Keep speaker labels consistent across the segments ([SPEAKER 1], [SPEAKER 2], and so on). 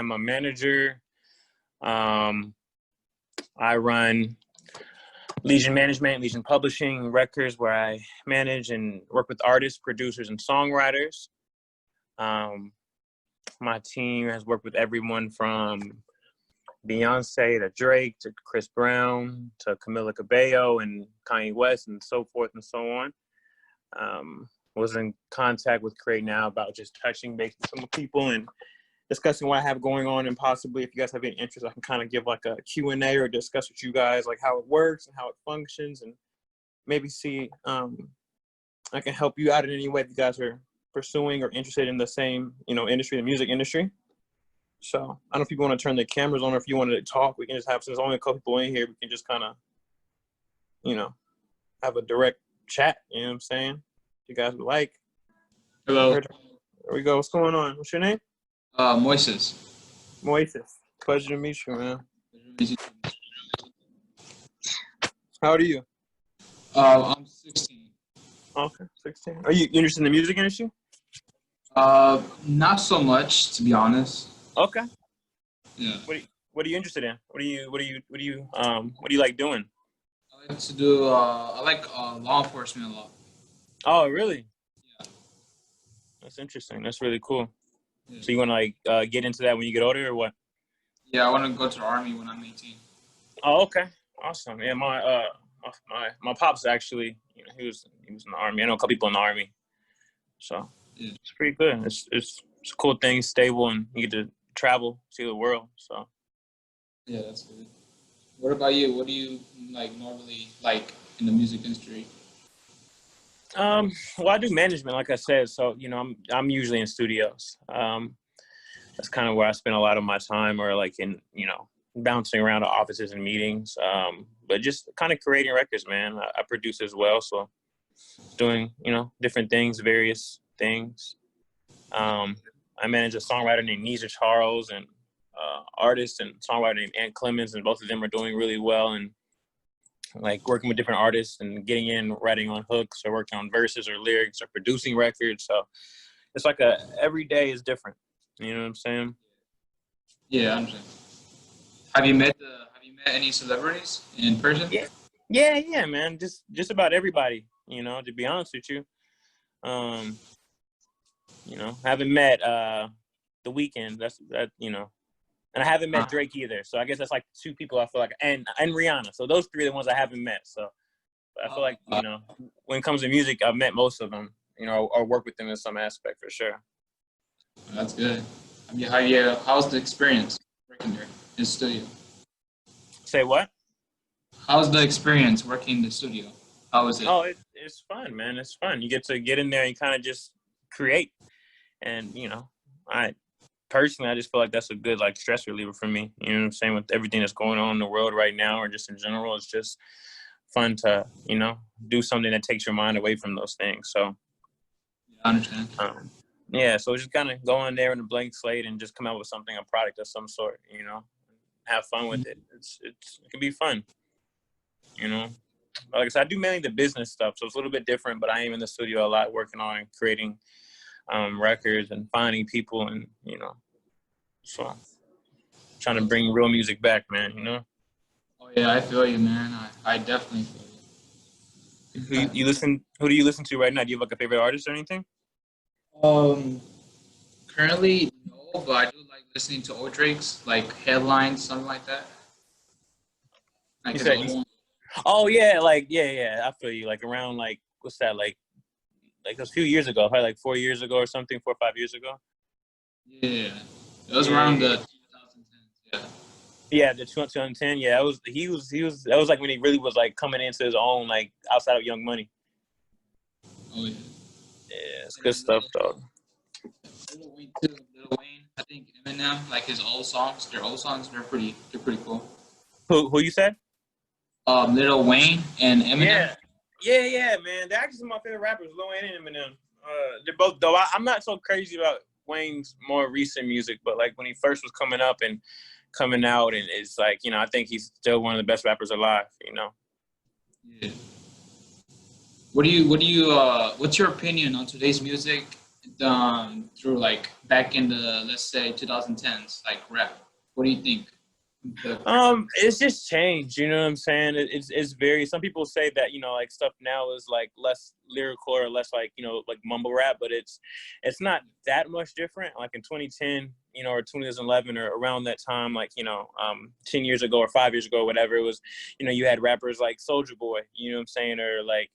[SPEAKER 1] I'm a manager. I run Legion Management, Legion Publishing, Records, where I manage and work with artists, producers, and songwriters. My team has worked with everyone from Beyoncé to Drake to Chris Brown to Camila Cabello and Kanye West and so forth and so on. Was in contact with Craig now about just touching base with some people and discussing what I have going on, and possibly if you guys have any interest, I can kind of give like a Q&A or discuss with you guys like how it works and how it functions, and maybe see I can help you out in any way if you guys are pursuing or interested in the same, industry, the music industry. So I don't know if people want to turn their cameras on, or if you wanted to talk, we can just have, since there's only a couple people in here, we can just kind of, have a direct chat, you know what I'm saying? If you guys would like.
[SPEAKER 2] Hello.
[SPEAKER 1] There we go. What's going on? What's your name?
[SPEAKER 2] Moises.
[SPEAKER 1] Moises. Pleasure to meet you, man. How old are you?
[SPEAKER 2] I'm 16.
[SPEAKER 1] Okay, 16. Are you interested in the music industry?
[SPEAKER 2] Not so much, to be honest.
[SPEAKER 1] Okay.
[SPEAKER 2] Yeah.
[SPEAKER 1] What are you interested in? What do you like doing?
[SPEAKER 2] I like to do. I like law enforcement a lot.
[SPEAKER 1] Oh, really?
[SPEAKER 2] Yeah.
[SPEAKER 1] That's interesting. That's really cool.
[SPEAKER 2] Yeah.
[SPEAKER 1] So you want to get into that when you get older, or what?
[SPEAKER 2] Yeah, I want to go to the Army when I'm 18.
[SPEAKER 1] Oh, okay. Awesome. Yeah, my pops actually, he was in the Army. I know a couple people in the Army, so
[SPEAKER 2] yeah.
[SPEAKER 1] It's pretty good. It's a cool thing, stable, and you get to travel, see the world. So
[SPEAKER 2] yeah, that's good. What about you? What do you normally like in the music industry?
[SPEAKER 1] Well, I do management, like I said. So I'm usually in studios. That's kind of where I spend a lot of my time, or bouncing around to offices and meetings. But just kind of creating records, man. I produce as well, so doing different things, various things. I manage a songwriter named Nisha Charles and artist and songwriter named Ant Clemens, and both of them are doing really well, and working with different artists and getting in, writing on hooks or working on verses or lyrics or producing records. So it's like every day is different. You know what I'm saying?
[SPEAKER 2] Yeah, I understand. Have you met any celebrities in person?
[SPEAKER 1] Yeah, man. Just about everybody. To be honest with you, haven't met The Weeknd. And I haven't met Drake either. So I guess that's like two people I feel like, and Rihanna. So those three are the ones I haven't met. So I feel like when it comes to music, I've met most of them. Or work with them in some aspect for sure.
[SPEAKER 2] That's good. How's the experience working there in the studio?
[SPEAKER 1] Say what?
[SPEAKER 2] How's the experience working in the studio? How is it?
[SPEAKER 1] Oh, it's fun, man. It's fun. You get to get in there and kind of just create. And, I just feel like that's a good, stress reliever for me. You know what I'm saying? With everything that's going on in the world right now, or just in general, it's just fun to, do something that takes your mind away from those things. So,
[SPEAKER 2] yeah, I understand.
[SPEAKER 1] Yeah, so just kind of go in there in a blank slate and just come out with something, a product of some sort, have fun with it. It can be fun, Like I said, I do mainly the business stuff, so it's a little bit different, but I am in the studio a lot working on creating records and finding people, and, so trying to bring real music back, man,
[SPEAKER 2] Oh, yeah, I feel you, man. I definitely feel you.
[SPEAKER 1] Who do you listen to right now? Do you have a favorite artist or anything?
[SPEAKER 2] Currently, no, but I do like listening to old Drake's, Headlines, something like that.
[SPEAKER 1] Oh, yeah, I feel you. Around, what's that, a few years ago, probably 4 years ago or something, 4 or 5 years ago.
[SPEAKER 2] Yeah, it was around the 2010s. Yeah.
[SPEAKER 1] Yeah, the 2010. Yeah, he was. That was when he really was coming into his own, outside of Young Money.
[SPEAKER 2] Oh yeah.
[SPEAKER 1] Yeah, it's good stuff, dog.
[SPEAKER 2] Lil Wayne too. Lil Wayne, I think Eminem, his old songs. Their old songs, they're pretty cool.
[SPEAKER 1] Who you said?
[SPEAKER 2] Lil Wayne and Eminem.
[SPEAKER 1] Yeah, man. They're actually some of my favorite rappers, Lil Wayne and Eminem. They're both, though. I'm not so crazy about Wayne's more recent music, but when he first was coming up and coming out, and it's I think he's still one of the best rappers alive.
[SPEAKER 2] Yeah. What do you? What's your opinion on today's music through like back in the, let's say, 2010s, like rap? What do you think? The
[SPEAKER 1] It's just changed. You know what I'm saying? It's very. Some people say that like stuff now is like less lyrical or less like like mumble rap, but it's not that much different. Like in 2010, or 2011 or around that time, like 10 years ago or 5 years ago, or whatever it was. You had rappers like Soldier Boy. You know what I'm saying? Or like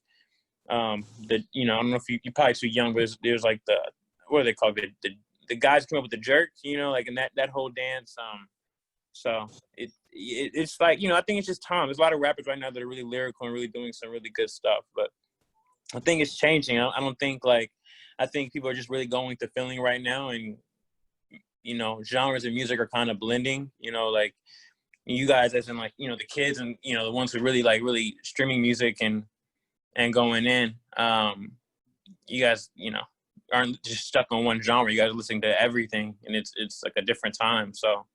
[SPEAKER 1] the I don't know if you're probably too young, but there's like the what are they called the guys came up with the jerk. Like in that whole dance. So it's like I think it's just time. There's a lot of rappers right now that are really lyrical and really doing some really good stuff. But I think it's changing. I don't think I think people are just really going to feeling right now, and genres of music are kind of blending. Like you guys, as in like the kids and the ones who really like really streaming music and going in. You guys aren't just stuck on one genre. You guys are listening to everything, and it's like a different time. So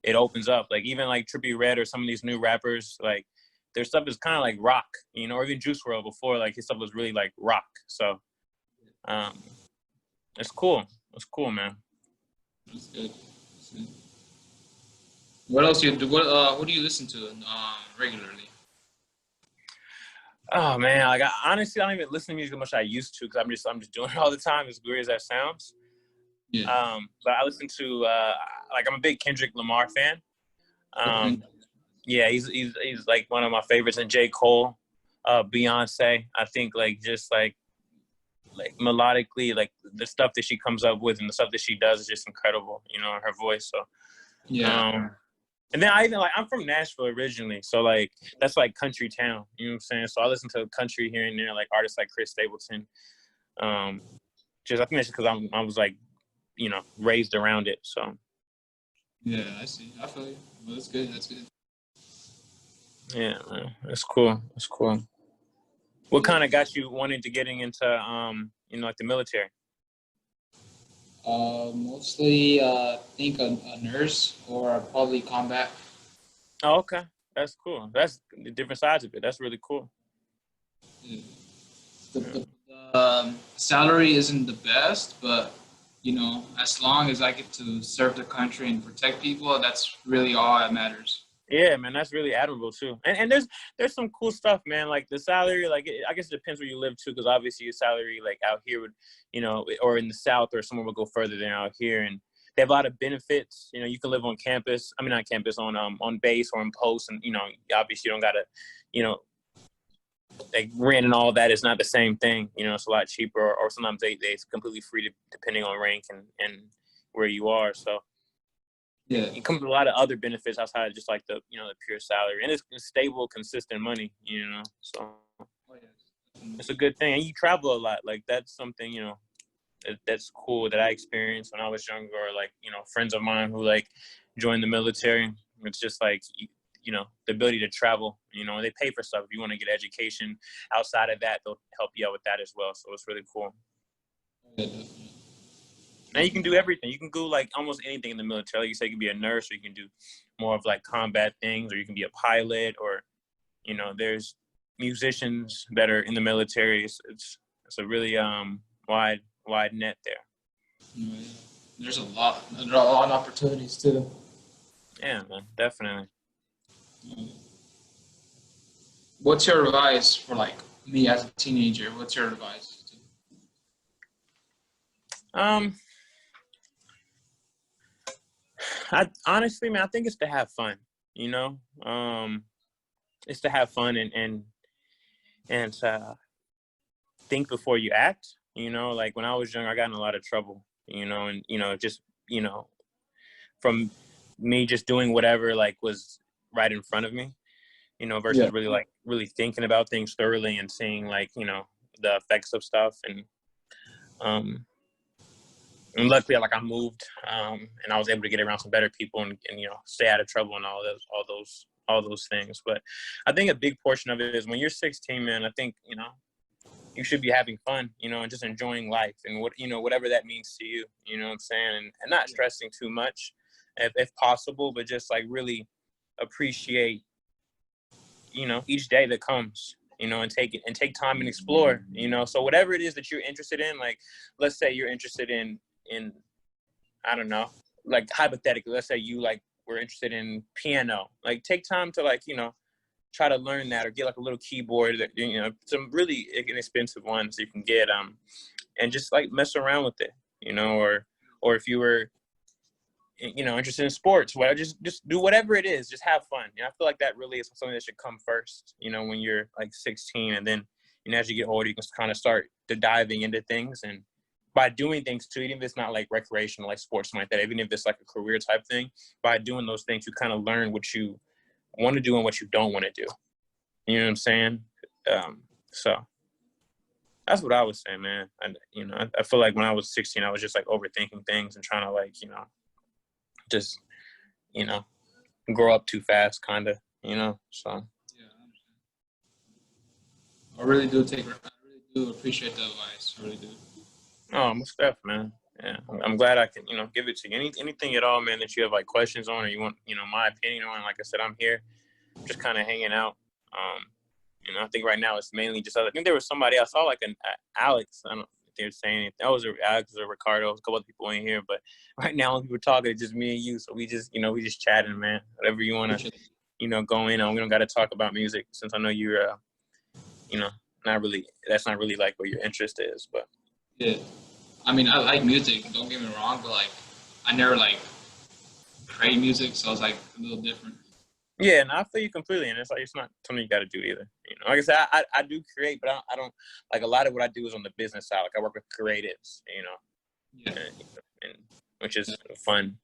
[SPEAKER 1] it opens up. Like even like Trippie Redd or some of these new rappers, like their stuff is kind of like rock, or even Juice WRLD before, like his stuff was really like rock. So um, it's cool. It's cool, man.
[SPEAKER 2] That's good. That's good. What else you do? What do you listen to regularly?
[SPEAKER 1] Oh man, like honestly, I don't even listen to music as much as I used to because I'm just doing it all the time. As weird as that sounds.
[SPEAKER 2] Yeah.
[SPEAKER 1] But I listen to like I'm a big Kendrick Lamar fan.
[SPEAKER 2] Okay.
[SPEAKER 1] Um, yeah, he's like one of my favorites, and J. Cole, Beyonce. I think like just like melodically, like the stuff that she comes up with and the stuff that she does is just incredible. Her voice. So,
[SPEAKER 2] Yeah.
[SPEAKER 1] um, and then I even like I'm from Nashville originally, so like that's like country town. You know what I'm saying? So I listen to country here and there, like artists like Chris Stapleton. Um, just I think that's because I was like raised around it. So
[SPEAKER 2] Yeah, I see. I feel you. Well, that's good. That's good.
[SPEAKER 1] yeah, man, it's cool. It's cool. What
[SPEAKER 2] Yeah.
[SPEAKER 1] kind of got you wanting to getting into like the military?
[SPEAKER 2] Mostly, think a nurse or probably combat.
[SPEAKER 1] Oh, okay. That's cool. That's the different sides of it. That's really cool.
[SPEAKER 2] Yeah. The,
[SPEAKER 1] Yeah.
[SPEAKER 2] the salary isn't the best, but as long as I get to serve the country and protect people, that's really all that matters.
[SPEAKER 1] Yeah, man, that's really admirable too. And there's some cool stuff, man. Like the salary, like I guess it depends where you live too, because obviously your salary, like out here would, or in the South or somewhere would go further than out here, and they have a lot of benefits. You can live on campus. I mean, not campus, on base or on post, and obviously you don't gotta, you know, like rent and all that is not the same thing. It's a lot cheaper, or sometimes they completely free depending on rank and where you are. So
[SPEAKER 2] Yeah.
[SPEAKER 1] it comes with a lot of other benefits outside of just like the the pure salary, and it's stable, consistent money. So
[SPEAKER 2] Oh, yeah.
[SPEAKER 1] it's a good thing, and you travel a lot. Like that's something that's cool that I experienced when I was younger, or like friends of mine who like joined the military. It's just like the ability to travel. And they pay for stuff. If you want to get education outside of that, they'll help you out with that as well. So it's really cool.
[SPEAKER 2] Yeah, definitely.
[SPEAKER 1] Now you can do
[SPEAKER 2] Definitely.
[SPEAKER 1] everything. You can do like almost anything in the military. Like you say, you can be a nurse, or you can do more of like combat things, or you can be a pilot, or there's musicians that are in the military. It's a really wide net there.
[SPEAKER 2] Yeah. There's a lot of opportunities too.
[SPEAKER 1] Yeah, man, definitely.
[SPEAKER 2] What's your advice for like me as a teenager? What's your advice?
[SPEAKER 1] Um, I honestly, man, I think it's to have fun. You know, it's to have fun and to think before you act. Like when I was young, I got in a lot of trouble. And just from me just doing whatever like was right in front of me.
[SPEAKER 2] Yeah.
[SPEAKER 1] Versus really like really thinking about things thoroughly and seeing like the effects of stuff um and luckily like I moved and I was able to get around some better people and stay out of trouble and all those things. But I think a big portion of it is when you're 16, man. I think you should be having fun, and just enjoying life and whatever that means to you. You know what I'm saying? And not stressing too much if possible, but just like really appreciate each day that comes. and take time and explore, So whatever it is that you're interested in, like, let's say you're interested in I don't know, like hypothetically, let's say you like were interested in piano, like take time to like, try to learn that, or get like a little keyboard that, some really inexpensive ones you can get, and just like mess around with it, or if you were, interested in sports, whatever, just do whatever it is, just have fun. I feel like that really is something that should come first, when you're like 16, and then, as you get older, you can kind of start diving into things, and by doing things too, even if it's not like recreational, like sports, like that, even if it's like a career type thing, by doing those things, you kind of learn what you want to do and what you don't want to do. You know what I'm saying? So that's what I was saying, man. I feel like when I was 16, I was just like overthinking things and trying to like, just, grow up too fast, kind of, so.
[SPEAKER 2] Yeah, I really do appreciate the advice. I really do.
[SPEAKER 1] Oh, most definitely, man. Yeah, I'm glad I can, give it to you. Anything at all, man, that you have like questions on, or you want, my opinion on. Like I said, I'm here, just kind of hanging out. I think right now it's mainly just, I think there was somebody, I saw like an Alex. I don't know if they were saying anything. That was Alex or Ricardo. A couple other people in here, but right now when people talking, it's just me and you. So we just, we just chatting, man. Whatever you want to, go in on. We don't got to talk about music, since I know you're, not really. That's not really like what your interest is, but.
[SPEAKER 2] Yeah. I mean, I like music, don't get me wrong, but like I never like create music, so it's like a little different.
[SPEAKER 1] Yeah, and I feel you completely, and it's like it's not something you got to do either. Like I said, I do create, but I don't like a lot of what I do is on the business side. Like I work with creatives,
[SPEAKER 2] Yeah.
[SPEAKER 1] and which is fun,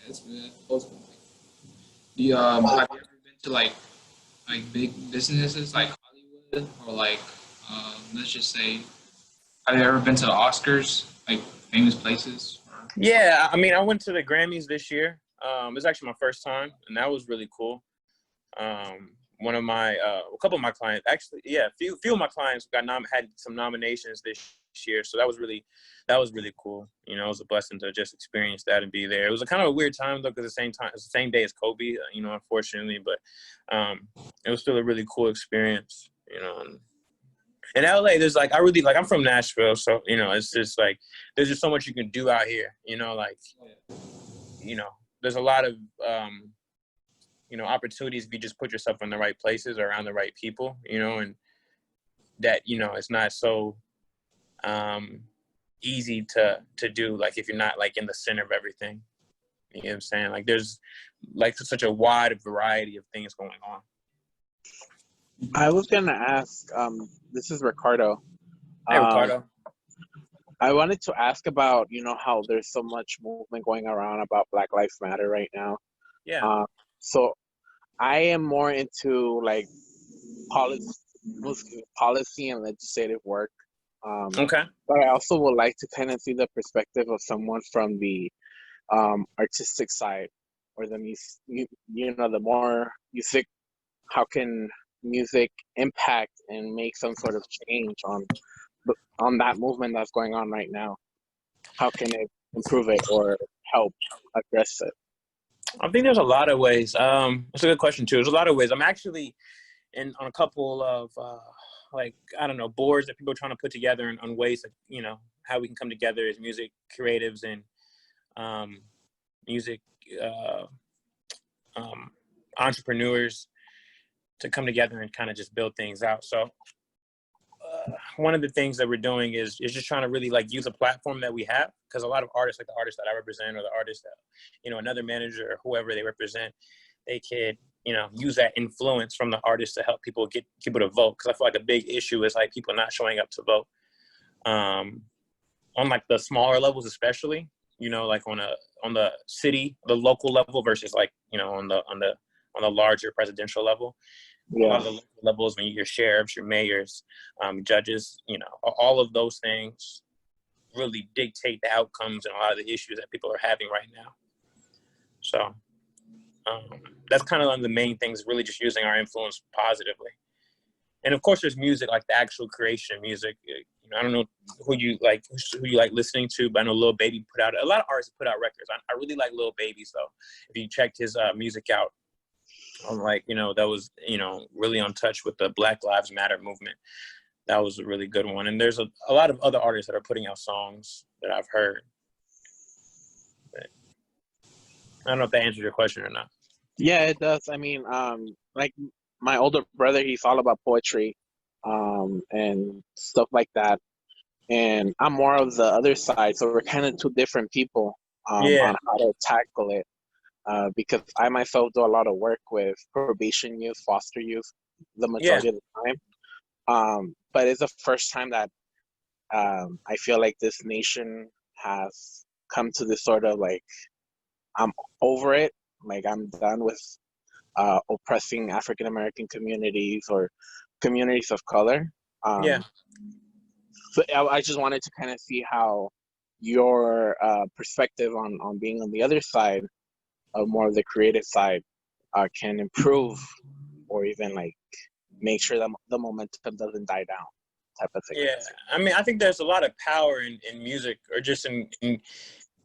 [SPEAKER 2] That's good. Do you have you ever been to like big businesses like Hollywood, or like let's just say, have you ever been to the Oscars, like famous places? Or?
[SPEAKER 1] Yeah, I mean, I went to the Grammys this year. It was actually my first time, and that was really cool. One of my, a couple of my clients, actually, yeah, a few of my clients had some nominations this year, so that was really cool. It was a blessing to just experience that and be there. It was a kind of a weird time though, because it's the same day as Kobe, unfortunately, but it was still a really cool experience. In LA, there's like, I'm from Nashville, so it's just like there's just so much you can do out here. There's a lot of opportunities if you just put yourself in the right places or around the right people, and that it's not so easy to do, like if you're not like in the center of everything. You know what I'm saying? Like there's like such a wide variety of things going on.
[SPEAKER 3] I was gonna ask, this is Ricardo.
[SPEAKER 1] Hey, Ricardo.
[SPEAKER 3] I wanted to ask about, how there's so much movement going around about Black Lives Matter right now.
[SPEAKER 1] Yeah.
[SPEAKER 3] So I am more into like policy and legislative work.
[SPEAKER 1] Okay.
[SPEAKER 3] But I also would like to kind of see the perspective of someone from the artistic side, or the the more music. How can music impact and make some sort of change on that movement that's going on right now? How can it improve it or help address it?
[SPEAKER 1] I think there's a lot of ways. It's a good question too. There's a lot of ways. I'm actually on a couple of boards that people are trying to put together on ways that how we can come together as music creatives and music entrepreneurs to come together and kind of just build things out. So one of the things that we're doing is just trying to really like use a platform that we have, because a lot of artists, like the artists that I represent, or the artists that another manager or whoever they represent, they could use that influence from the artists to help get people to vote. Because I feel like a big issue is like people not showing up to vote on like the smaller levels, especially like on the city, the local level versus like on the larger presidential level.
[SPEAKER 3] Yeah.
[SPEAKER 1] A lot of the local levels, when your sheriffs, your mayors, judges, all of those things really dictate the outcomes and a lot of the issues that people are having right now. So that's kind of one of the main things, really just using our influence positively. And of course, there's music, like the actual creation of music. I don't know who you like listening to, but I know Lil Baby a lot of artists put out records. I really like Lil Baby, so if you checked his music out, like, that was, really on touch with the Black Lives Matter movement. That was a really good one. And there's a lot of other artists that are putting out songs that I've heard. But I don't know if that answered your question or not.
[SPEAKER 3] Yeah, it does. I mean, like my older brother, he's all about poetry, and stuff like that. And I'm more of the other side, so we're kind of two different people,
[SPEAKER 1] Yeah,
[SPEAKER 3] on how to tackle it. Because I myself do a lot of work with probation youth, foster youth, the
[SPEAKER 1] yeah,
[SPEAKER 3] majority of the time. But it's the first time that I feel like this nation has come to this sort of like, I'm over it. Like I'm done with oppressing African American communities or communities of color.
[SPEAKER 1] yeah.
[SPEAKER 3] Um, so I just wanted to kind of see how your perspective on being on the other side, more of the creative side, can improve or even like make sure that the momentum doesn't die down, type of thing.
[SPEAKER 1] Yeah, I mean, I think there's a lot of power in music, or just in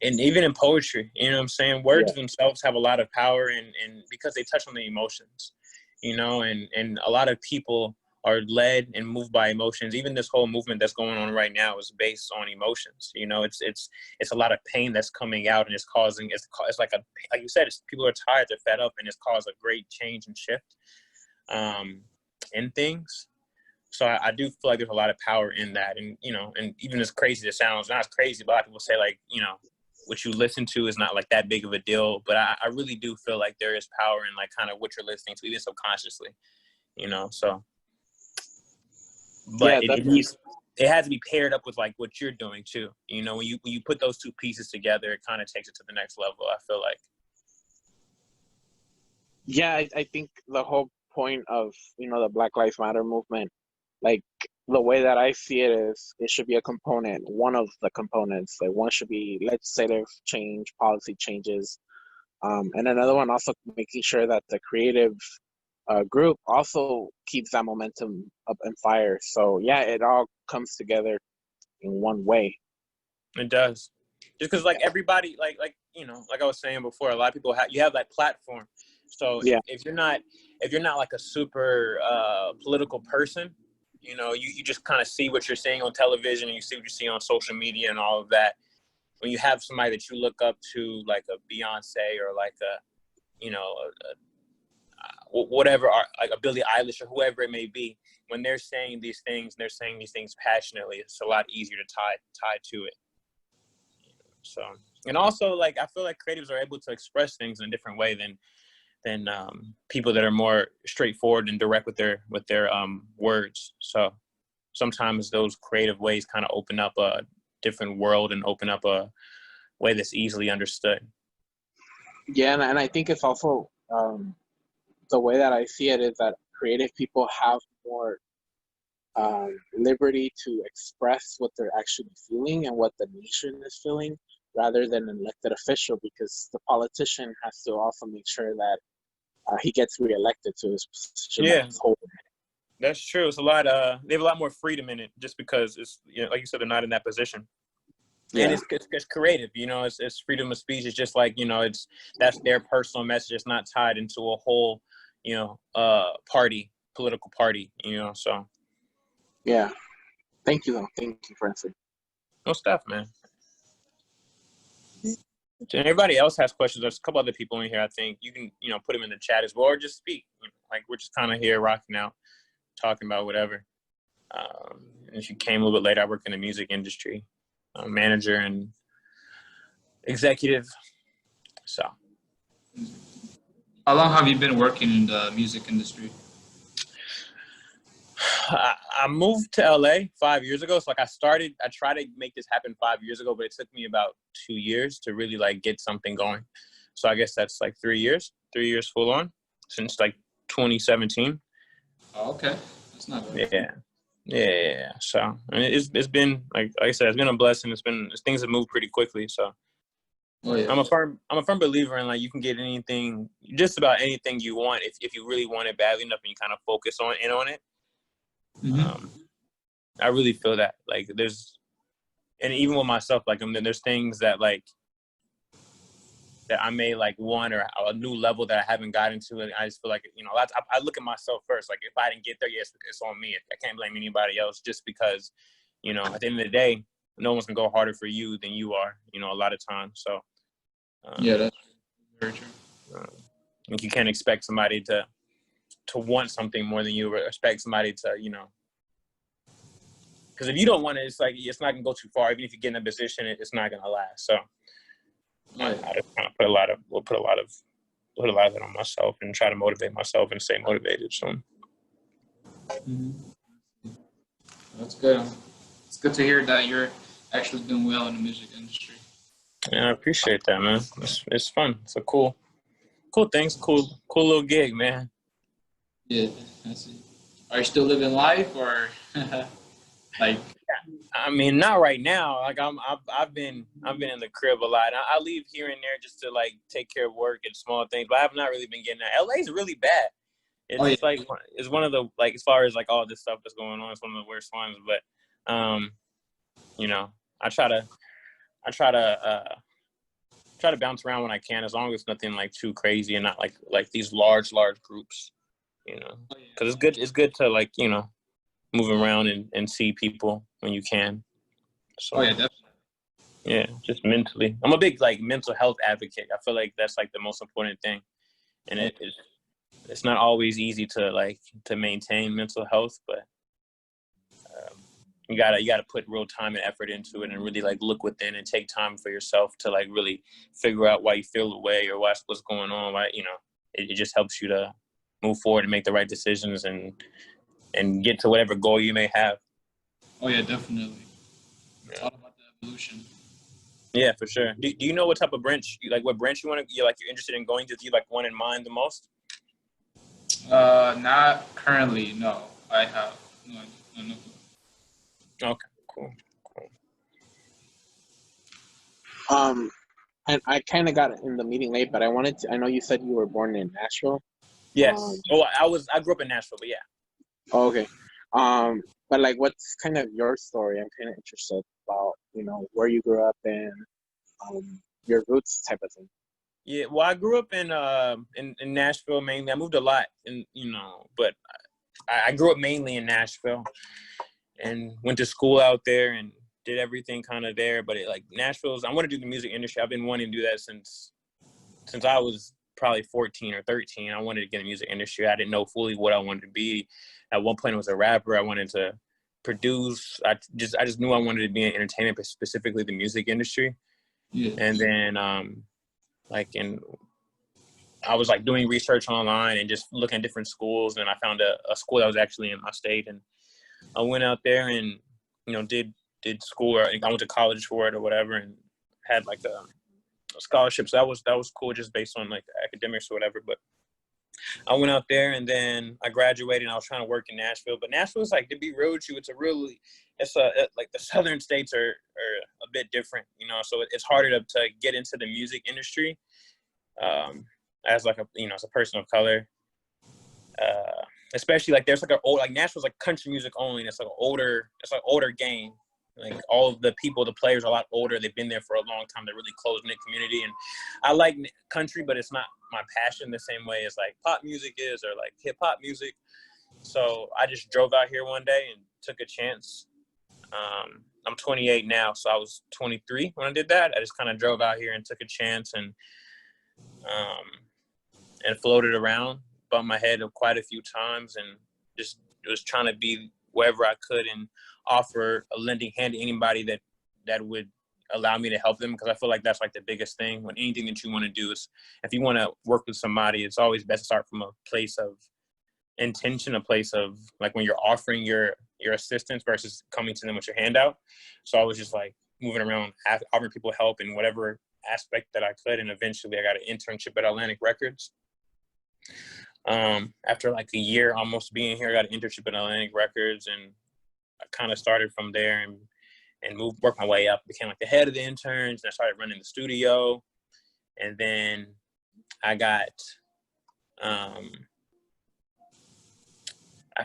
[SPEAKER 1] even in poetry. You know what I'm saying?
[SPEAKER 3] Yeah,
[SPEAKER 1] Words themselves have a lot of power, and because they touch on the emotions, and a lot of people are led and moved by emotions. Even this whole movement that's going on right now is based on emotions. It's a lot of pain that's coming out, and it's like like you said, people are tired, they're fed up, and it's caused a great change and shift in things. So I do feel like there's a lot of power in that. And even as crazy as it sounds, not as crazy, but a lot of people say, like, what you listen to is not like that big of a deal. But I really do feel like there is power in like kind of what you're listening to, even subconsciously, so, but
[SPEAKER 3] yeah,
[SPEAKER 1] it
[SPEAKER 3] definitely.
[SPEAKER 1] needs, it has to be paired up with like what you're doing too. When you put those two pieces together, it kind of takes it to the next level, I feel like.
[SPEAKER 3] Yeah, I think the whole point of the Black Lives Matter movement, like the way that I see it is, it should be a component, one of the components. Like one should be legislative change, policy changes, and another one also making sure that the creative group also keeps that momentum up and fire. So yeah, it all comes together in one way.
[SPEAKER 1] It does. Just because like everybody, like I was saying before, a lot of people you have that platform. So
[SPEAKER 3] Yeah,
[SPEAKER 1] if you're not like a super political person, you just kind of see what you're seeing on television, and you see what you see on social media and all of that. When you have somebody that you look up to, like a Beyoncé, or like whatever, like a Billie Eilish or whoever it may be, when they're saying these things, and they're saying these things passionately, it's a lot easier to tie to it. So, and also, like, I feel like creatives are able to express things in a different way than people that are more straightforward and direct with their words. So sometimes those creative ways kind of open up a different world and open up a way that's easily understood.
[SPEAKER 3] yeah, and I think it's also, the way that I see it is that creative people have more liberty to express what they're actually feeling and what the nation is feeling, rather than an elected official, because the politician has to also make sure that he gets reelected to his position that
[SPEAKER 1] Yeah,
[SPEAKER 3] he's holding.
[SPEAKER 1] that's true. It's a lot. They have a lot more freedom in it, just because it's, like you said, they're not in that position. And
[SPEAKER 3] Yeah,
[SPEAKER 1] it's creative, it's freedom of speech. It's just like, that's their personal message. It's not tied into a whole, political party, so.
[SPEAKER 3] yeah. Thank you, though. Thank you for answering.
[SPEAKER 1] No stuff, man. If anybody else has questions, there's a couple other people in here. I think you can, put them in the chat as well, or just speak. Like, we're just kind of here rocking out, talking about whatever. And if you came a little bit later, I work in the music industry, manager and executive. So
[SPEAKER 2] How long have you been working in the music industry?
[SPEAKER 1] I moved to LA 5 years ago. So like I tried to make this happen 5 years ago, but it took me about 2 years to really like get something going. So I guess that's like 3 years full on since like 2017.
[SPEAKER 2] Oh, okay, that's not bad.
[SPEAKER 1] Yeah. Yeah. So I mean, it's been like I said, it's been a blessing. Things have moved pretty quickly. So
[SPEAKER 2] Oh yeah.
[SPEAKER 1] I'm a firm believer in like you can get anything, just about anything you want if you really want it badly enough and you kind of focus on it.
[SPEAKER 2] Mm-hmm.
[SPEAKER 1] I really feel that like and even with myself, like there's things that like that I may like want, or a new level that I haven't gotten to. And I just feel like, you know, I look at myself first. Like if I didn't get there, yes, it's on me. I can't blame anybody else, just because, you know, at the end of the day, no one's gonna go harder for you than you are, you know, a lot of times. So
[SPEAKER 2] Yeah, that's very true.
[SPEAKER 1] like you can't expect somebody to want something more than you, or expect somebody to, you know, because if you don't want it, it's like it's not gonna go too far. Even if you get in a position, it's not gonna last. So I just kind of put a lot of that on myself and try to motivate myself and stay motivated. So
[SPEAKER 2] That's good. It's good to hear that you're actually doing well in the music industry.
[SPEAKER 1] yeah, I appreciate that, man. It's fun. It's a cool thing. It's a cool little gig, man.
[SPEAKER 2] Yeah, I see. Are you still living life, or like?
[SPEAKER 1] I mean, not right now. Like I've been in the crib a lot. I leave here and there just to like take care of work and small things, but I have not really been getting that. LA's really bad. It's like it's one of the, like, as far as like all this stuff that's going on, it's one of the worst ones. But you know, I try to bounce around when I can, as long as nothing like too crazy and not like these large groups. You know, because it's good to, like, you know, move around and see people when you can. So,
[SPEAKER 2] Definitely.
[SPEAKER 1] yeah, just mentally. I'm a big like mental health advocate. I feel like that's like the most important thing, and it's not always easy to maintain mental health, but you gotta put real time and effort into it, and really like look within and take time for yourself to like really figure out why you feel the way, or what's going on. Why, you know, it just helps you to move forward and make the right decisions and get to whatever goal you may have.
[SPEAKER 2] Oh yeah, definitely. It's all about the evolution.
[SPEAKER 1] Yeah, for sure. Do you know what type of branch, what branch you're interested in going to? Do you like one in mind the most?
[SPEAKER 2] Not currently. No, I have no idea. No.
[SPEAKER 1] Okay, cool.
[SPEAKER 3] And I kind of got in the meeting late, but I know you said you were born in Nashville.
[SPEAKER 1] Yes. I grew up in Nashville, but yeah.
[SPEAKER 3] Oh, okay. But like, what's kind of your story? I'm kind of interested about, you know, where you grew up and your roots type of thing.
[SPEAKER 1] Yeah, well, I grew up in Nashville mainly. I moved a lot, and you know, but I grew up mainly in Nashville, and went to school out there and did everything kind of there. But Nashville's, I want to do the music industry. I've been wanting to do that since I was probably 14 or 13. I wanted to get in the music industry. I didn't know fully what I wanted to be. At one point, I was a rapper. I wanted to produce. I just knew I wanted to be in entertainment, but specifically the music industry.
[SPEAKER 2] Yeah.
[SPEAKER 1] And then I was like doing research online and just looking at different schools, and I found a school that was actually in my state, and I went out there and, you know, did school, or I went to college for it or whatever, and had like a scholarship. So that was cool, just based on like academics or whatever. But I went out there, and then I graduated, and I was trying to work in Nashville. But Nashville's, like, to be real with you, like the southern states are a bit different, you know. So it's harder to get into the music industry as like as a person of color. Especially like there's like Nashville's like country music only, and it's like older game. Like all of the people, the players are a lot older. They've been there for a long time. They're really close-knit community, and I like country, but it's not my passion the same way as like pop music is, or like hip hop music. So I just drove out here one day and took a chance. I'm 28 now, so I was 23 when I did that. I just kind of drove out here and took a chance and floated around, bumped my head quite a few times, and just was trying to be wherever I could and offer a lending hand to anybody that would allow me to help them, because I feel like that's like the biggest thing when anything that you want to do is, if you want to work with somebody, it's always best to start from a place of intention, a place of like when you're offering your assistance versus coming to them with your hand out. So I was just like moving around, offering people help in whatever aspect that I could, and eventually I got an internship at Atlantic Records. After like a year almost being here, I got an internship at Atlantic Records, and I kind of started from there and worked my way up, became like the head of the interns, and I started running the studio. And then I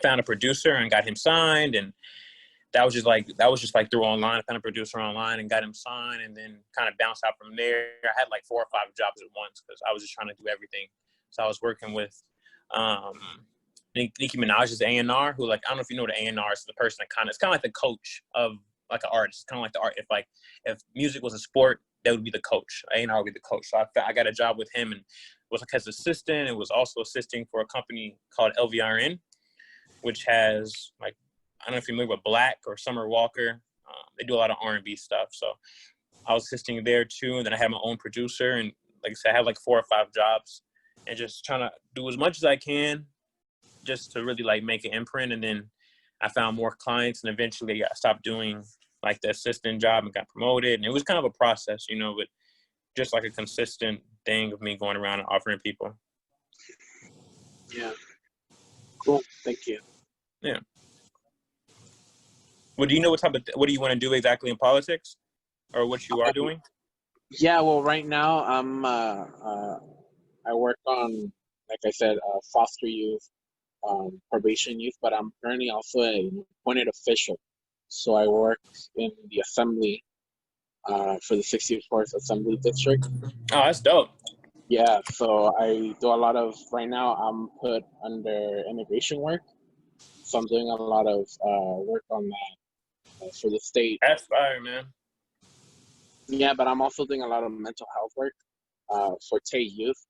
[SPEAKER 1] found a producer and got him signed, and that was just like through online. I found a producer online and got him signed, and then kind of bounced out from there. I had like 4 or 5 jobs at once because I was just trying to do everything. So I was working with Nicki Minaj's A&R, who, like, I don't know if you know what A&R is. The person that it's kind of like the coach of like an artist. Kind of like the art. If music was a sport, that would be the coach. A&R would be the coach. So I got a job with him and was like his assistant. And was also assisting for a company called LVRN, which has, like, I don't know if you're familiar with Black or Summer Walker. They do a lot of R&B stuff. So I was assisting there too. And then I had my own producer. And like I said, I have like 4 or 5 jobs and just trying to do as much as I can just to really like make an imprint. And then I found more clients, and eventually I stopped doing like the assistant job and got promoted. And it was kind of a process, but just like a consistent thing of me going around and offering people.
[SPEAKER 3] Yeah. Cool. Thank you.
[SPEAKER 1] Yeah. Well, do you know what do you want to do exactly in politics, or what you are doing?
[SPEAKER 3] Yeah. Well, right now I work on, like I said, foster youth, probation youth, but I'm currently also an appointed official. So I work in the assembly for the 64th Assembly District.
[SPEAKER 1] Oh, that's dope.
[SPEAKER 3] Yeah, so I do a lot of, right now I'm put under immigration work. So I'm doing a lot of work on that for the state.
[SPEAKER 1] That's fire, man.
[SPEAKER 3] Yeah, but I'm also doing a lot of mental health work for Tay youth,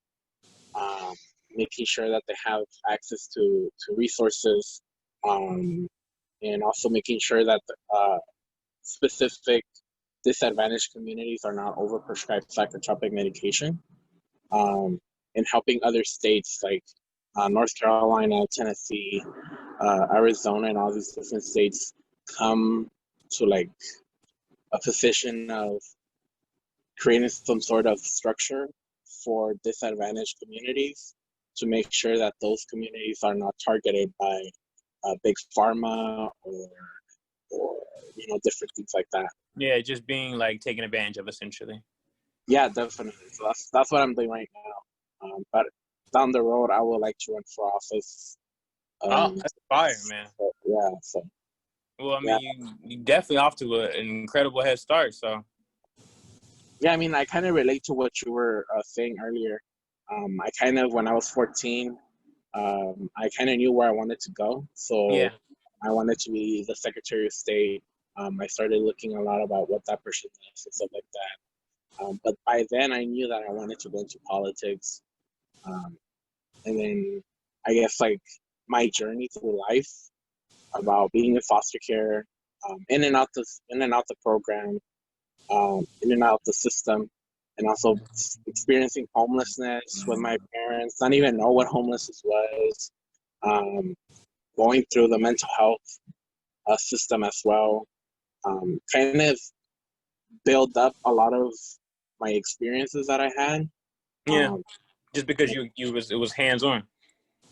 [SPEAKER 3] making sure that they have access to resources, and also making sure that specific disadvantaged communities are not overprescribed psychotropic medication, and helping other states like North Carolina, Tennessee, Arizona, and all these different states come to like a position of creating some sort of structure for disadvantaged communities to make sure that those communities are not targeted by big pharma or different things like that.
[SPEAKER 1] Yeah, just being like taken advantage of, essentially.
[SPEAKER 3] Yeah, definitely. So that's what I'm doing right now. But down the road, I would like to run for office.
[SPEAKER 1] That's fire, man.
[SPEAKER 3] Yeah. So.
[SPEAKER 1] Well, I mean, you definitely off to an incredible head start. So.
[SPEAKER 3] Yeah, I mean, I kind of relate to what you were saying earlier. I kind of, when I was 14, I kind of knew where I wanted to go. So
[SPEAKER 1] yeah.
[SPEAKER 3] I wanted to be the Secretary of State. I started looking a lot about what that person does and stuff like that. But by then, I knew that I wanted to go into politics. And then I guess like my journey through life about being in foster care, in and out the program, in and out the system, and also experiencing homelessness with my parents, not even know what homelessness was, going through the mental health system as well, kind of build up a lot of my experiences that I had.
[SPEAKER 1] Yeah, just because it was hands on.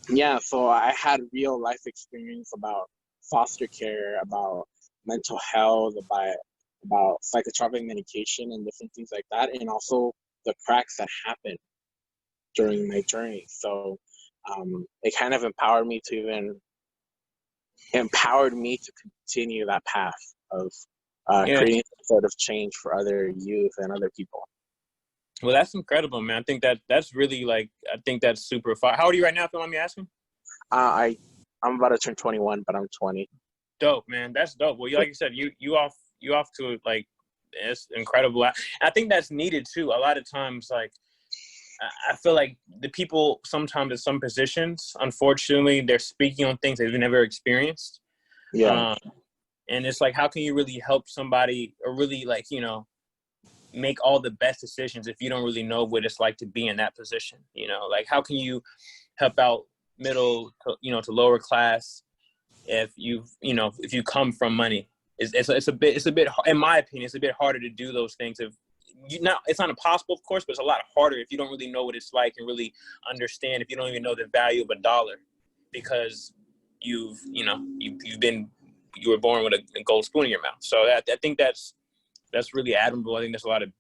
[SPEAKER 3] Yeah, so I had real life experience about foster care, about mental health, about psychotropic medication and different things like that, and also the cracks that happened during my journey. So it kind of empowered me to continue that path of creating some sort of change for other youth and other people.
[SPEAKER 1] Well, that's incredible, man. I think that's really I think that's super fun. How old are you right now, if you don't mind me asking?
[SPEAKER 3] I'm about to turn 21, but I'm 20.
[SPEAKER 1] Dope, man. That's dope. Well, like you said, you off to like, it's incredible. I think that's needed too. A lot of times, like, I feel like the people sometimes in some positions, unfortunately, they're speaking on things they've never experienced.
[SPEAKER 3] Yeah.
[SPEAKER 1] And it's like, how can you really help somebody or really make all the best decisions if you don't really know what it's like to be in that position? Like, how can you help out middle to lower class if you come from money? It's a bit, in my opinion, it's a bit harder to do those things. It's not impossible, of course, but it's a lot harder if you don't really know what it's like and really understand, if you don't even know the value of a dollar, because you were born with a gold spoon in your mouth. So I think that's really admirable. I think there's a lot of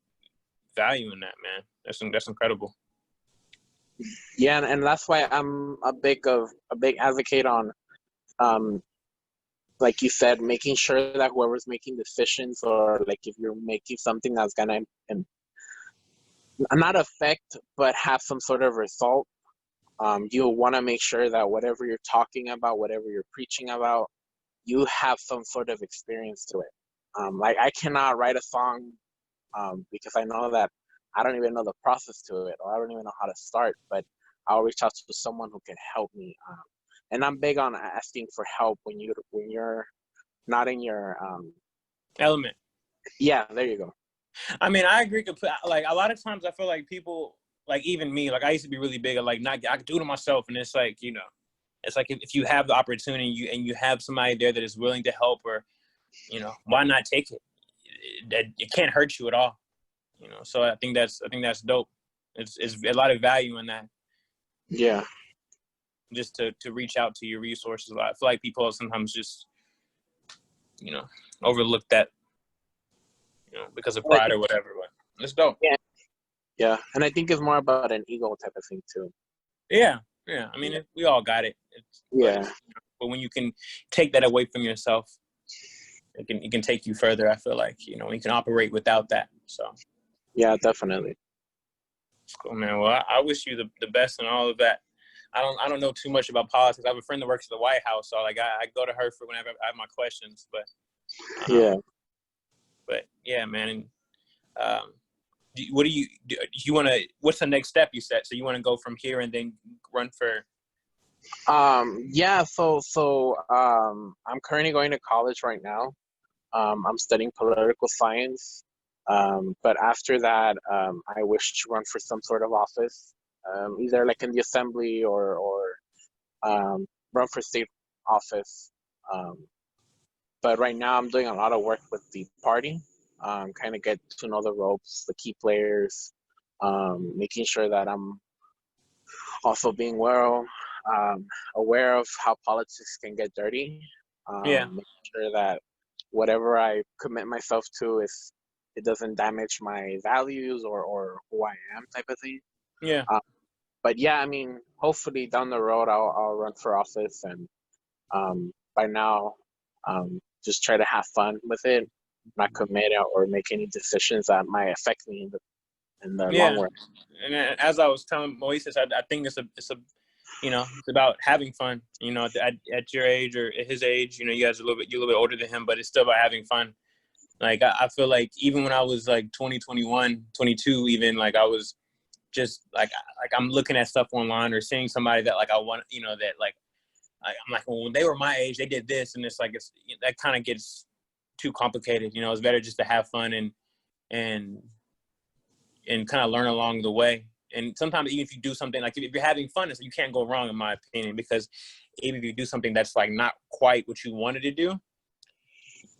[SPEAKER 1] value in that, man. That's incredible.
[SPEAKER 3] Yeah, and that's why I'm a big advocate on like you said, making sure that whoever's making decisions, or like if you're making something that's gonna not affect but have some sort of result, you'll want to make sure that whatever you're talking about, whatever you're preaching about, you have some sort of experience to it. Like I cannot write a song because I know that I don't even know the process to it, or I don't even know how to start, but I'll reach out to someone who can help me. And I'm big on asking for help when you're not in your
[SPEAKER 1] Element.
[SPEAKER 3] yeah, there you go.
[SPEAKER 1] I mean, I agree completely. Like a lot of times, I feel like people, like even me, like I used to be really big at like not I could do it myself, and it's like it's like if you have the opportunity and you have somebody there that is willing to help, or why not take it? It can't hurt you at all. So I think that's dope. It's a lot of value in that.
[SPEAKER 3] Yeah.
[SPEAKER 1] Just to reach out to your resources. I feel like people sometimes just overlook that, because of pride or whatever. But it's dope.
[SPEAKER 3] Yeah, and I think it's more about an ego type of thing too.
[SPEAKER 1] Yeah. I mean, we all got it. But when you can take that away from yourself, it can take you further. I feel like you can operate without that. So.
[SPEAKER 3] Yeah, definitely.
[SPEAKER 1] Cool, man. Well, I wish you the best in all of that. I don't know too much about politics. I have a friend that works at the White House, so like I go to her for whenever I have my questions. But But yeah, man. And what do you want to? What's the next step you set? So you want to go from here and then run for?
[SPEAKER 3] Yeah. So I'm currently going to college right now. I'm studying political science. But after that, I wish to run for some sort of office, either like in the assembly or run for state office. Um, but right now, I'm doing a lot of work with the party, kind of get to know the ropes, the key players, making sure that I'm also being aware of how politics can get dirty. Making sure that whatever I commit myself to it doesn't damage my values or who I am, type of thing.
[SPEAKER 1] Yeah.
[SPEAKER 3] But yeah, I mean, hopefully down the road I'll run for office, and by now, just try to have fun with it, not commit or make any decisions that might affect me in the long run.
[SPEAKER 1] And as I was telling Moises, I think it's it's about having fun. At your age or at his age, you guys are you're a little bit older than him, but it's still about having fun. Like I feel like even when I was like 20, 21, 22, even like I was just like I'm looking at stuff online or seeing somebody that like I want, that like I'm like, well, when they were my age, they did this, and it's like that kind of gets too complicated. It's better just to have fun and kind of learn along the way. And sometimes even if you do something like if you're having fun, you can't go wrong, in my opinion, because even if you do something that's like not quite what you wanted to do,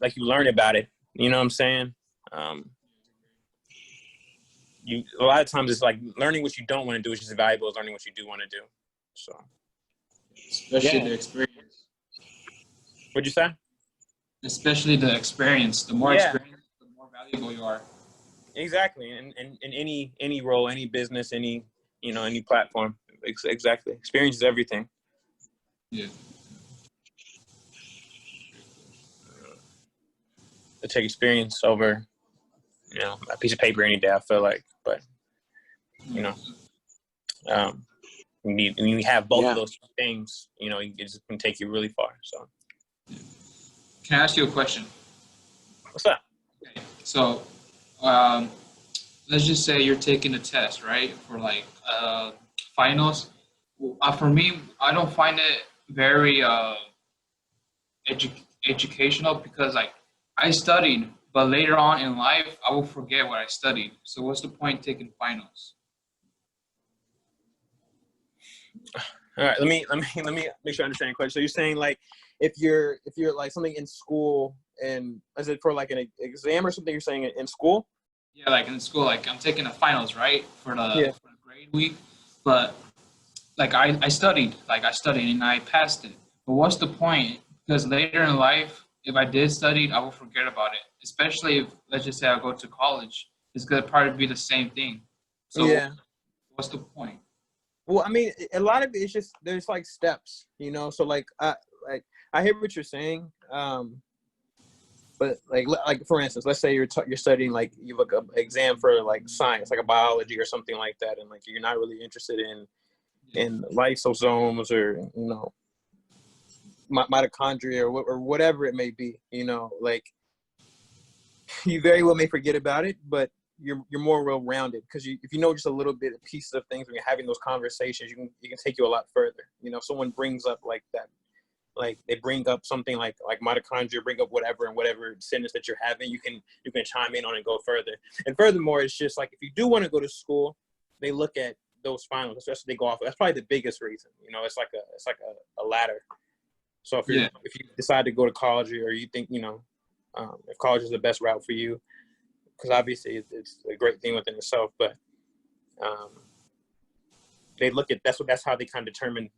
[SPEAKER 1] like you learn about it. You know what I'm saying? A lot of times it's like learning what you don't want to do is just as valuable as learning what you do want to do. So,
[SPEAKER 2] especially the experience.
[SPEAKER 1] What'd you say?
[SPEAKER 2] Especially the experience. The more experience, the more valuable you are.
[SPEAKER 1] Exactly, and in any role, any business, any platform. Exactly, experience is everything.
[SPEAKER 2] Yeah.
[SPEAKER 1] To take experience over, a piece of paper any day. I feel like, but when you have both of those things, it can take you really far. So,
[SPEAKER 2] can I ask you a question?
[SPEAKER 1] What's up?
[SPEAKER 2] Okay. So, let's just say you're taking a test, right, for like finals. For me, I don't find it very educational, because like I studied, but later on in life I will forget what I studied. So what's the point taking finals?
[SPEAKER 1] All right, let me make sure I understand the question. So you're saying like if you're like something in school, and is it for like an exam or something? You're saying in school?
[SPEAKER 2] Yeah, like in school, like I'm taking the finals, right, for the grade week, but like I studied and I passed it. But what's the point? Because later in life, if I did study, I will forget about it. Especially if, let's just say, I go to college, it's gonna probably be the same thing. So what's the point?
[SPEAKER 1] Well, I mean, a lot of it is just there's like steps, So like like I hear what you're saying. But like for instance, let's say you're studying, like you look up exam for like science, like a biology or something like that, and like you're not really interested in lysosomes or mitochondria or whatever it may be. Like you very well may forget about it, but you're more well rounded because if you know just a little bit of pieces of things when you're having those conversations, you can take you a lot further. If someone brings up like that. Like they bring up something like mitochondria, bring up whatever sentence that you're having, you can chime in on and go further. And furthermore, it's just like if you do want to go to school, they look at those finals, especially they go off. That's probably the biggest reason. It's like a ladder. So if you decide to go to college or you think if college is the best route for you, because obviously it's a great thing within itself, but they look at that's how they kind of determine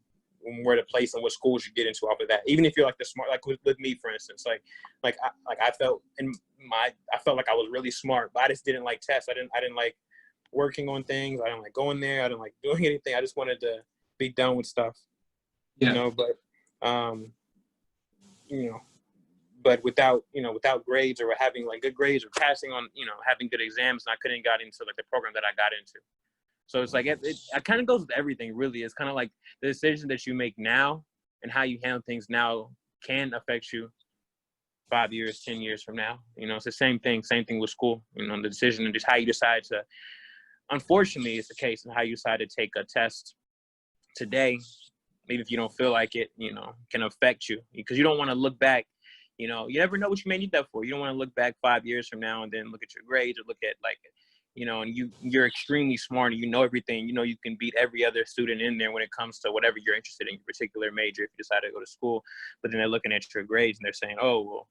[SPEAKER 1] where to place and what schools you get into off of that. Even if you're like the smart, like with me, for instance, I felt like I was really smart, but I just didn't like tests. I didn't like working on things. I didn't like going there. I didn't like doing anything. I just wanted to be done with stuff, but without grades or having like good grades or passing on, having good exams, and I couldn't got into like the program that I got into. So it's like it kind of goes with everything, really. It's kind of like the decision that you make now and how you handle things now can affect you 5 years, 10 years from now. It's the same thing with school. The decision and just how you decide to. Unfortunately, it's the case in how you decide to take a test today, even if you don't feel like it, can affect you because you don't want to look back. You never know what you may need that for. You don't want to look back 5 years from now and then look at your grades or look at and you're extremely smart and you know everything. You can beat every other student in there when it comes to whatever you're interested in, your particular major, if you decide to go to school. But then they're looking at your grades and they're saying, oh, well,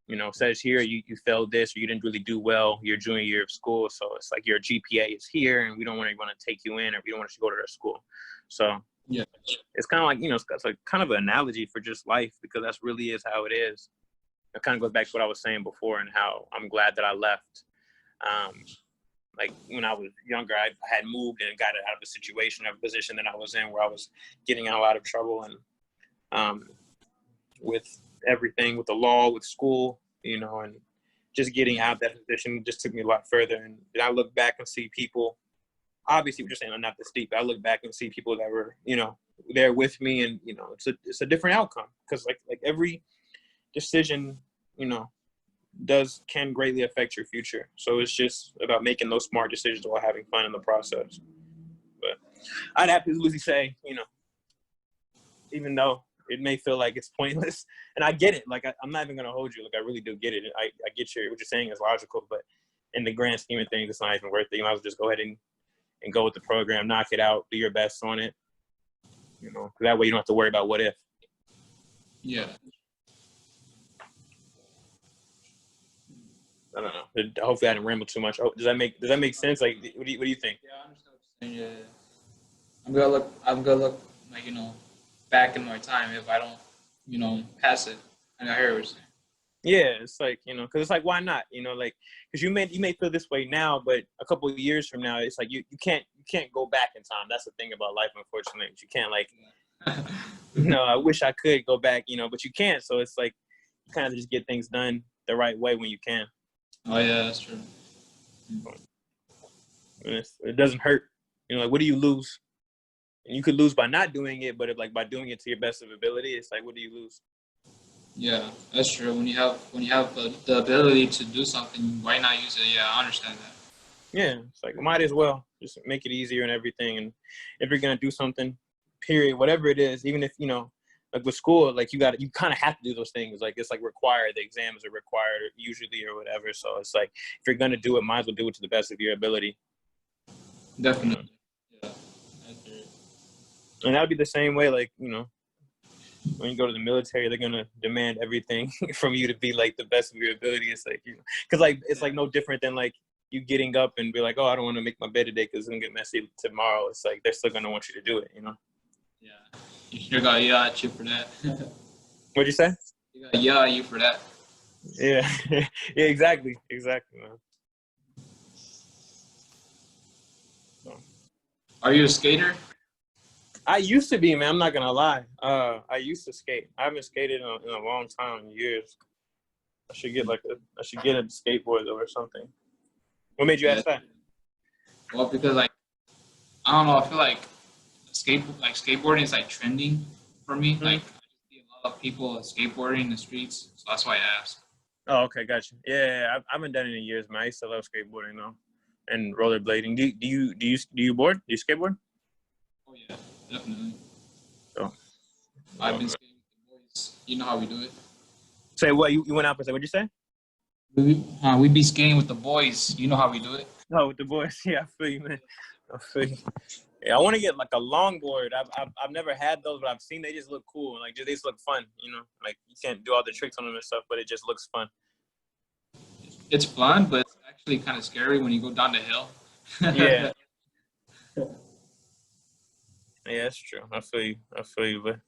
[SPEAKER 1] it says here you failed this or you didn't really do well your junior year of school. So it's like your GPA is here and we don't want to take you in or we don't want you to go to their school. So yeah, it's kind of like, it's like kind of an analogy for just life because that's really is how it is. It kind of goes back to what I was saying before and how I'm glad that I left. Like when I was younger, I had moved and got out of a situation, a position that I was in where I was getting in a lot of trouble and with everything, with the law, with school, and just getting out of that position just took me a lot further. And I look back and see people, obviously, what you're saying, I'm not this deep, but I look back and see people that were, there with me and, it's a different outcome because like every decision, can greatly affect your future. So it's just about making those smart decisions while having fun in the process. But I'd absolutely say, even though it may feel like it's pointless, and I get it. Like I'm not even gonna hold you. Like I really do get it. I get what you're saying is logical, but in the grand scheme of things, it's not even worth it. You might as well just go ahead and go with the program, knock it out, do your best on it. That way you don't have to worry about what if.
[SPEAKER 2] Yeah.
[SPEAKER 1] I don't know. Hopefully I didn't ramble too much. Oh, does that make sense? Like, what do you think?
[SPEAKER 2] Yeah, I understand what you're saying. Yeah. I'm gonna look like, back in my time if I don't, pass it. And I hear what you're saying.
[SPEAKER 1] Yeah, it's like, because it's like, why not? Like, because you may feel this way now, but a couple of years from now, it's like you can't go back in time. That's the thing about life, unfortunately. You can't I wish I could go back, but you can't. So it's like you kind of just get things done the right way when you can.
[SPEAKER 2] Oh yeah, that's true.
[SPEAKER 1] It doesn't hurt. Like what do you lose? And you could lose by not doing it, but if by doing it to your best of ability, it's like what do you lose?
[SPEAKER 2] Yeah, that's true. When you have the ability to do something, why not use it? Yeah, I understand that.
[SPEAKER 1] Yeah, it's like might as well just make it easier and everything. And if you're gonna do something, period, whatever it is, even if like with school, like you kind of have to do those things. Like it's like required. The exams are required usually or whatever. So it's like if you're gonna do it, might as well do it to the best of your ability.
[SPEAKER 2] Definitely. Yeah.
[SPEAKER 1] And that'd be the same way. Like when you go to the military, they're gonna demand everything from you to be like the best of your ability. It's like because like it's like no different than like you getting up and be like, oh, I don't want to make my bed today because it's gonna get messy tomorrow. It's like they're still gonna want you to do it.
[SPEAKER 2] Yeah. You sure got yell at you for that.
[SPEAKER 1] What'd you say?
[SPEAKER 2] You got yell at you for that.
[SPEAKER 1] Yeah. Yeah, exactly, man. So.
[SPEAKER 2] Are you a skater?
[SPEAKER 1] I used to be, man. I'm not gonna lie. I used to skate. I haven't skated in a long time, years. I should get a skateboard though or something. What made you
[SPEAKER 2] Yeah.
[SPEAKER 1] ask that?
[SPEAKER 2] Well, because like I don't know, I feel like skateboarding is like trending for me.
[SPEAKER 1] Mm-hmm.
[SPEAKER 2] Like I see a lot of people skateboarding in the streets, so that's why I asked.
[SPEAKER 1] Oh, okay, gotcha. Yeah, I haven't done it in years, man. I used to love skateboarding though, and rollerblading. Do you board? Do you skateboard?
[SPEAKER 2] Oh yeah, definitely.
[SPEAKER 1] Oh,
[SPEAKER 2] I've
[SPEAKER 1] oh
[SPEAKER 2] been
[SPEAKER 1] man.
[SPEAKER 2] skating with the boys. You know how we do it.
[SPEAKER 1] Say what? You went out for a second. What'd you say?
[SPEAKER 2] We be skating with the boys. You know how we do it.
[SPEAKER 1] Oh, with the boys. Yeah, I feel you, man. I feel you. Yeah, I want to get like a longboard. I've never had those, but I've seen they just look cool. Like they just look fun. You know, like you can't do all the tricks on them and stuff, but it just looks fun.
[SPEAKER 2] It's fun, but it's actually kind of scary when you go down the hill.
[SPEAKER 1] Yeah, yeah, that's true. I feel you. I feel you. But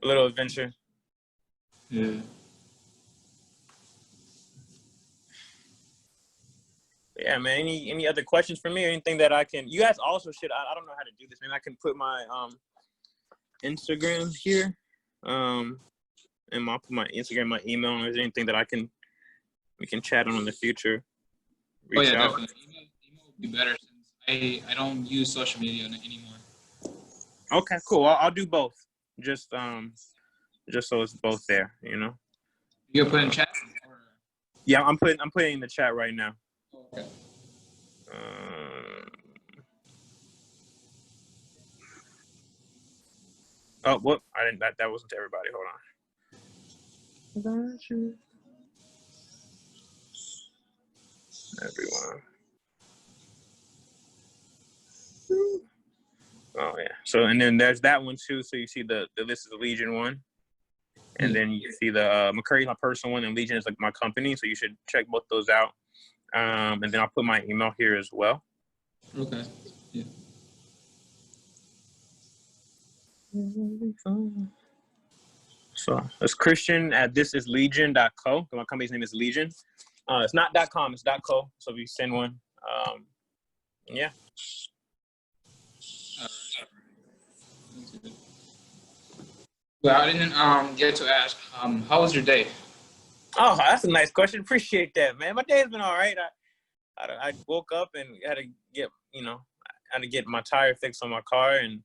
[SPEAKER 1] a little adventure.
[SPEAKER 2] Yeah.
[SPEAKER 1] Yeah, man. Any other questions for me or anything that I can? You guys also should. I don't know how to do this, man. I can put my Instagram here, and I'll put my Instagram, my email. And if there's anything that we can chat on in the future.
[SPEAKER 2] Oh
[SPEAKER 1] Reach
[SPEAKER 2] yeah,
[SPEAKER 1] out.
[SPEAKER 2] definitely. Email would be better since I don't use social media anymore.
[SPEAKER 1] Okay, cool. I'll do both. Just so it's both there. You know.
[SPEAKER 2] You can put in chat. Or...
[SPEAKER 1] Yeah, I'm putting in the chat right now.
[SPEAKER 2] Okay.
[SPEAKER 1] Oh, what? I didn't. That wasn't to everybody. Hold on. Everyone. Oh yeah. So and then there's that one too. So you see the list is the Legion one, and then you see the McCurdy my personal one, and Legion is like my company. So you should check both those out. And then I'll put my email here as well.
[SPEAKER 2] Okay. Yeah.
[SPEAKER 1] So it's Christian at thisislegion.co. My company's name is Legion. It's not .com, it's .co. So if you send one, yeah.
[SPEAKER 2] Well, I didn't get to ask. How was your day?
[SPEAKER 1] Oh, that's a nice question. Appreciate that, man. My day's been all right. I woke up and had to get my tire fixed on my car, and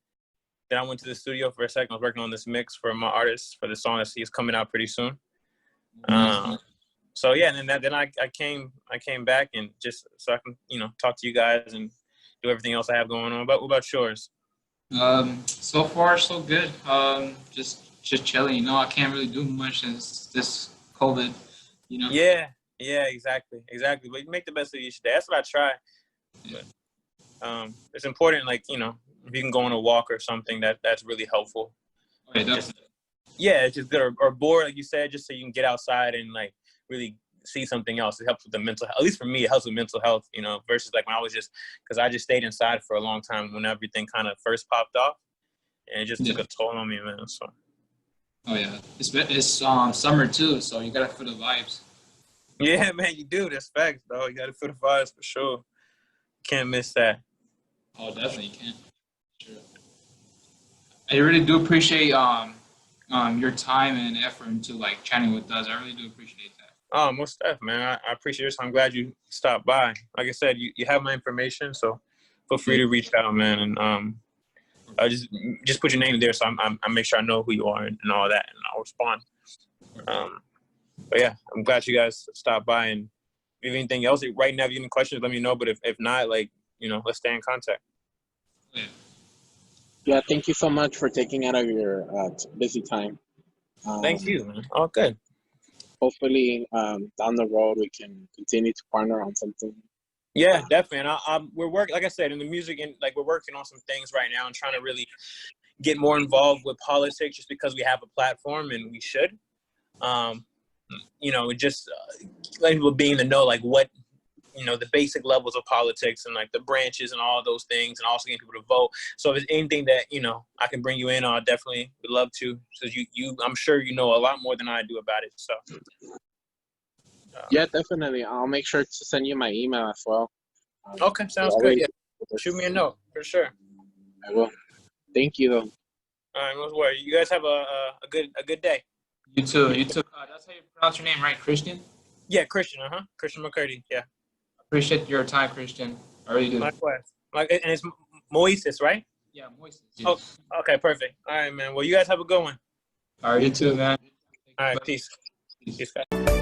[SPEAKER 1] then I went to the studio for a second. I was working on this mix for my artist for the song that he's coming out pretty soon. So yeah, and then I came back and just so I can talk to you guys and do everything else I have going on. But what about yours?
[SPEAKER 2] So far so good. Just chilling. You know, I can't really do much since this COVID. You know.
[SPEAKER 1] Yeah, exactly. But you make the best of each day. That's what I try.
[SPEAKER 2] Yeah.
[SPEAKER 1] But it's important, like if you can go on a walk or something, that's really helpful.
[SPEAKER 2] Okay, definitely.
[SPEAKER 1] It's just good or bored, like you said, just so you can get outside and like really see something else. It helps with the mental health. At least for me, it helps with mental health, versus like when I was because I just stayed inside for a long time when everything kind of first popped off, and it just took a toll on me, man. So.
[SPEAKER 2] Oh yeah, it's summer too, so you gotta feel the vibes.
[SPEAKER 1] Yeah, man, you do. That's facts, though. You gotta feel the vibes for sure. Can't miss that.
[SPEAKER 2] Oh, definitely you can't. Sure. I really do appreciate your time and effort into like chatting with us. I really do appreciate that.
[SPEAKER 1] Oh, most def, man. I appreciate it. I'm glad you stopped by. Like I said, you have my information, so feel free to reach out, man. And I just put your name there, so I make sure I know who you are and all that, and I'll respond. But yeah, I'm glad you guys stopped by. And if you have anything else right now, if you have any questions, let me know. But if not, like let's stay in contact.
[SPEAKER 2] Yeah.
[SPEAKER 3] Yeah, thank you so much for taking out of your busy time.
[SPEAKER 1] Thank you, man. All good.
[SPEAKER 3] Hopefully, down the road, we can continue to partner on something.
[SPEAKER 1] Yeah, definitely. And we're working, like I said, in the music, and like we're working on some things right now and trying to really get more involved with politics, just because we have a platform and we should. Just let people be in the know, like what the basic levels of politics and like the branches and all those things, and also getting people to vote. So if there's anything that I can bring you in, I definitely would love to. So I'm sure you know a lot more than I do about it. So
[SPEAKER 3] yeah, definitely. I'll make sure to send you my email as well.
[SPEAKER 1] Okay, sounds good. Yeah, shoot me a note for sure.
[SPEAKER 3] I will. Thank you, though.
[SPEAKER 1] All right, no worries. You guys have a good day.
[SPEAKER 2] You too. You too. That's how you pronounce your name, right? Christian?
[SPEAKER 1] Yeah, Christian. Christian McCurdy. Yeah.
[SPEAKER 2] Appreciate your time, Christian. I really do.
[SPEAKER 1] Likewise. And it's Moises, right?
[SPEAKER 2] Yeah, Moises.
[SPEAKER 1] Oh,
[SPEAKER 2] Yes.
[SPEAKER 1] okay, perfect. All right, man. Well, you guys have a good one.
[SPEAKER 2] All right, you too, man.
[SPEAKER 1] All right, peace. Peace, guys.